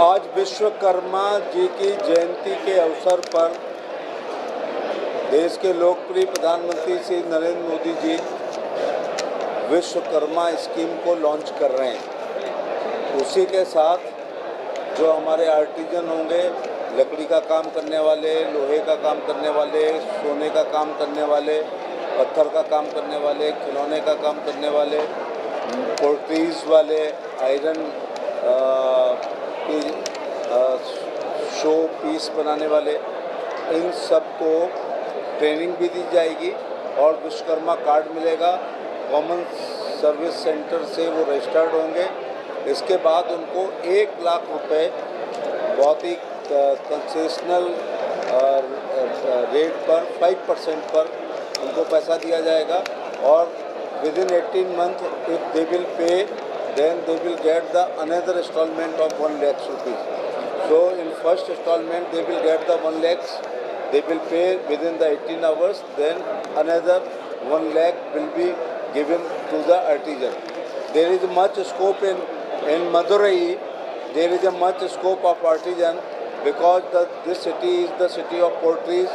आज विश्वकर्मा जी की जयंती के अवसर पर देश के लोकप्रिय प्रधानमंत्री श्री नरेंद्र मोदी जी विश्वकर्मा स्कीम को लॉन्च कर रहे हैं। उसी के साथ जो हमारे आर्टिजन होंगे, लकड़ी का काम करने वाले, लोहे का काम करने वाले, सोने का काम करने वाले, पत्थर का काम करने वाले, खिलौने का काम करने वाले, पोल्ट्रीज वाले, आयरन की शो पीस बनाने वाले, इन सब को ट्रेनिंग भी दी जाएगी और विश्वकर्मा कार्ड मिलेगा। कॉमन सर्विस सेंटर से वो रजिस्टर्ड होंगे। इसके बाद उनको 1 लाख रुपए बहुत ही कंसेशनल रेट पर 5% पर उनको पैसा दिया जाएगा और within 18 months if they will pay, then they will get the another installment of 1 lakh rupees. So in first installment they will get the 1 lakh, they will pay within the 18 hours, then another 1 lakh will be given to the artisan. There is much scope in Madurai. There is a much scope of artisan because this city is the city of poultries.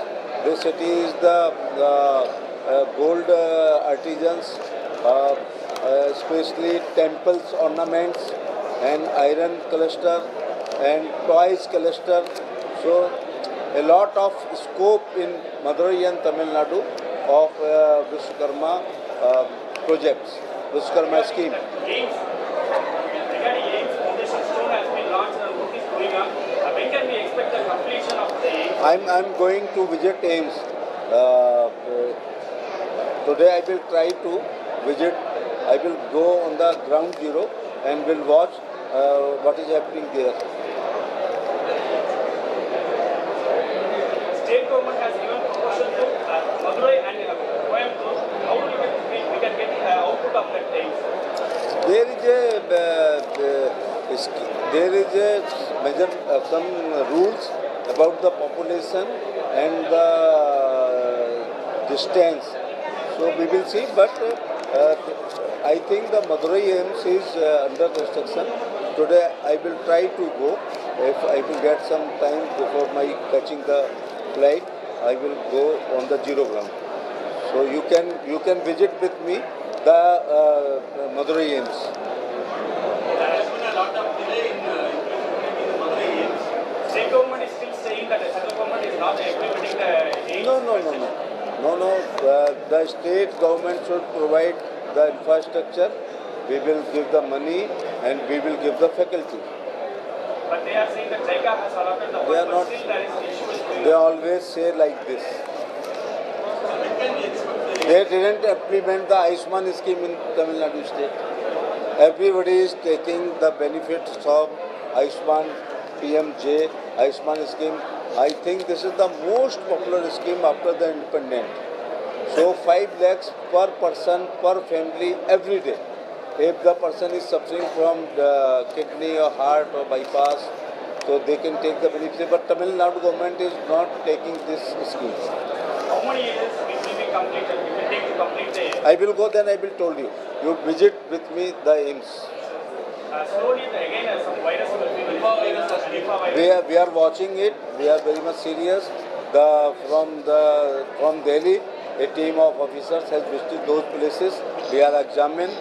This city is the gold artisans, especially temples, ornaments, and iron cluster and toys cluster. So a lot of scope in Madurai and Tamil Nadu of Vishwakarma projects, Vishwakarma scheme. Regarding AIMS Foundation stone has been launched and work is going on. When can we expect the completion of the AIMS? I'm going to visit AIMS. Today I will try to visit. I will go on the ground zero and will watch what is happening there. State government has given proportion to Madurai and Coimbatore. How do we can get the output of that AIMS? There is a measure some rules about the population and the distance. So we will see, but I think the Madurai AIMS is under construction. Today I will try to go. If I will get some time before my catching the flight, I will go on the zero ground. So you can visit with me the Madurai AIMS. There has been a lot of delay in implementing the Madurai AIMS. State government is still saying that the central government is not implementing the AIMS. No. The state government should provide the infrastructure. We will give the money and we will give the faculty. But they are saying that JICA has allotted the They are funds, not. but still there is issues going They on. always say like this. When can we expect the They didn't implement the Ayushman scheme in Tamil Nadu state. Everybody is taking the benefits of Ayushman PMJ, Ayushman scheme. I think this is the most popular scheme after the independent. So 5 lakhs per person, per family every day. If the person is suffering from the kidney or heart or bypass, so they can take the benefit. But Tamil Nadu government is not taking this scheme. How many years it will be completed? It will take to complete the AIMS. I will go, then I will tell you. You visit with me the AIMS. Slowly, again, some virus will be Nipah virus. We are watching it. We are very much serious. From Delhi, a team of officers has visited those places. We are examined.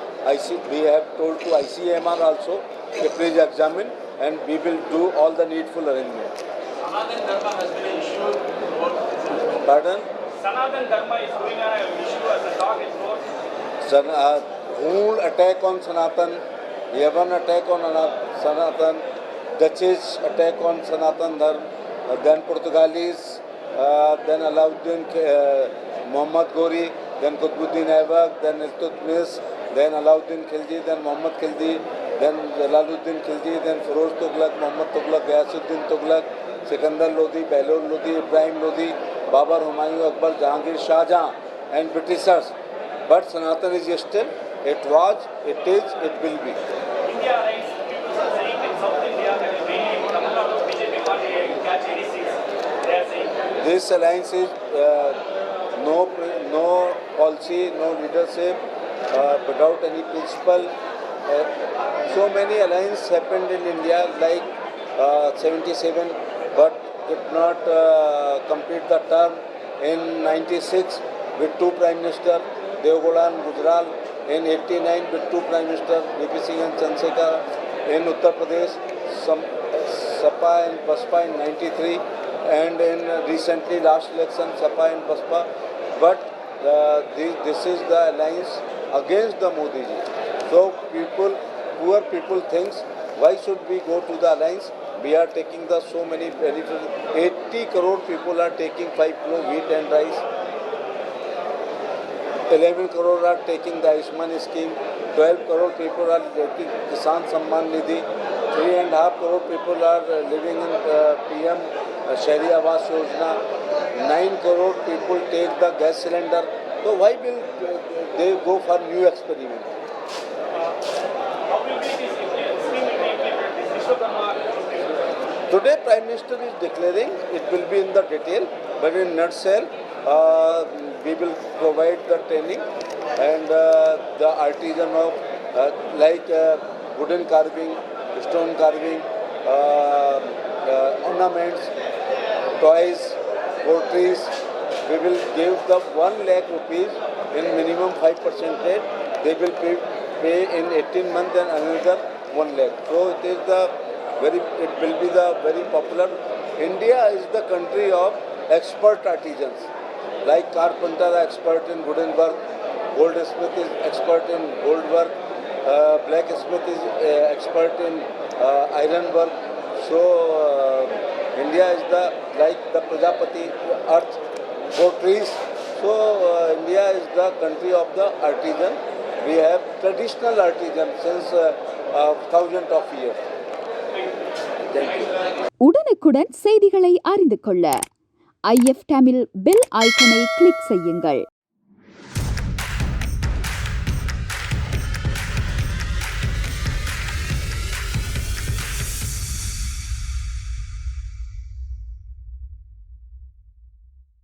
We have told to ICMR also to please examine, and we will do all the needful arrangements. Sanatan Dharma has been an issue throughout. Pardon? Sanatan Dharma is going on an issue as a dog is more. Whole attack on Sanatan, Yavan attack on Sanatan, Dutch's attack on Sanatan Dharma, then Portuguese, then Alauddin Muhammad Ghori, then Qutbuddin Aibak, then Iltutmish, then Alauddin Khilji, then Muhammad Khilji, then Jalaluddin Khilji, then Firoz Tughlaq, Muhammad Tughlaq, Ghiyasuddin Tughlaq, Sikandar Lodi, Behlul Lodi, Ibrahim Lodi, Babar Humayun Akbar, Jahangir Shah Jahan, and Britishers. But Sanatan is still, it was, it is, it will be. India Alliance, people are saying in South India that mainly Tamil Nadu BJP party catch any seats. They are saying. This alliance is no policy, no leadership, without any principle. So many alliances happened in India, like 77, but did not complete the term in 96 with two Prime Minister, Devgowda and Gujral. In 89 with two Prime Minister, VP Singh and Chandrasekhar. In Uttar Pradesh, Sapa and Baspa in 93, and in recently last election, Sapa and Baspa. But this is the alliance against the Modi ji. So poor people thinks, why should we go to the alliance? We are taking the so many benefits. 80 crore people are taking 5 kilo wheat and rice. 11 crore are taking the Ayushman scheme. 12 crore people are taking Kisan Samman Nidhi. 3.5 crore people are living in PM Shahri Awas Yojana. 9 crore people take the gas cylinder. So why will they go for new experiment? How will be this scheme will be implemented? This Vishwakarma. Today Prime Minister is declaring, it will be in the detail, but in nutshell, we will provide the training and the artisan of wooden carving, stone carving, ornaments, toys, poultries. We will give the 1 lakh rupees in minimum 5% rate. They will pay in 18 months and another 1 lakh. So it will be the very popular. India is the country of expert artisans. Like carpenter are expert in wooden work, goldsmith is expert in gold work, blacksmith is expert in iron work. So India is the Prajapati earth, poultries. So India is the country of the artisan. We have traditional artisan since thousands of years. Thank you. உடனுக்குடன் செய்திகளை அறிந்து கொள்ள IF Tamil bell ஐக்கனை click செய்யுங்கள்.